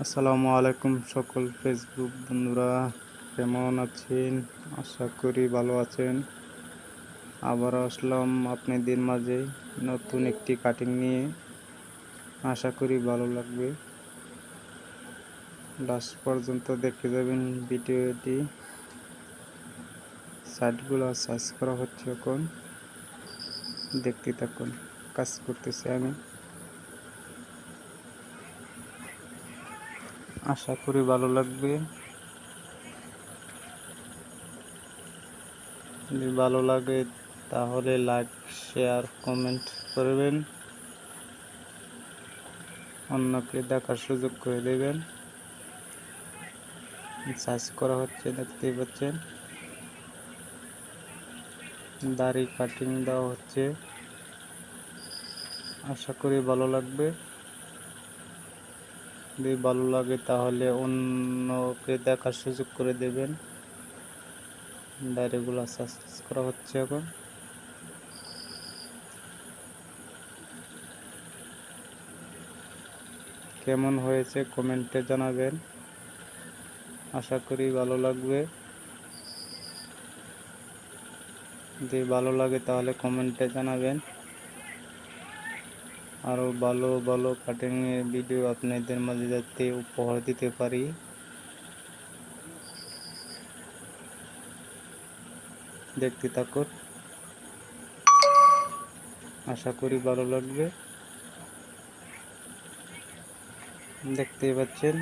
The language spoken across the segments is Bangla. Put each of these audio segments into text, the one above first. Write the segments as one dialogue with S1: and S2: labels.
S1: আসসালামু আলাইকুম সকল ফেসবুক বন্ধুরা, কেমন আছেন? আশা করি ভালো আছেন। আবার আসলাম আপনাদের মাঝে নতুন একটি কাটিং নিয়ে। আশা করি ভালো লাগবে। লাস্ট পর্যন্ত দেখে যাবেন ভিডিওটি। সাইটগুলো সার্চ করা হচ্ছে, এখন দেখতে থাকুন। কাজ করতেছি আমি। আশা করি ভালো লাগবে। যদি ভালো লাগে তাহলে লাইক, শেয়ার, কমেন্ট করবেন, অন্যকে দেখার সুযোগ করে দেবেন। সার্চ করা হচ্ছে, দেখতেই পাচ্ছেন। দাড়ি কাটিং দেওয়া হচ্ছে। আশা করি ভালো লাগবে। যদি ভালো লাগে তাহলে অন্যকে দেখার সুযোগ করে দেবেন। দাড়িগুলো সার্চ করা হচ্ছে এখন। কেমন হয়েছে কমেন্টে জানাবেন। আশা করি ভালো লাগবে। যদি ভালো লাগে তাহলে কমেন্টে জানাবেন। আরও ভালো ভালো কাটিংয়ের ভিডিও আপনাদের মাঝে যাতে উপহার দিতে পারি। দেখতে থাকুন, আশা করি ভালো লাগবে। দেখতেই পাচ্ছেন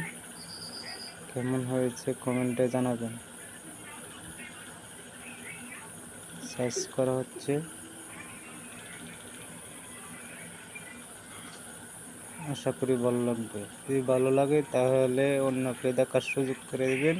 S1: কেমন হয়েছে কমেন্টে জানাবেন। সার্চ করা হচ্ছে। আশা করি ভালো লাগবে। যদি ভালো লাগে তাহলে অন্যকে দেখার সুযোগ করে দেবেন।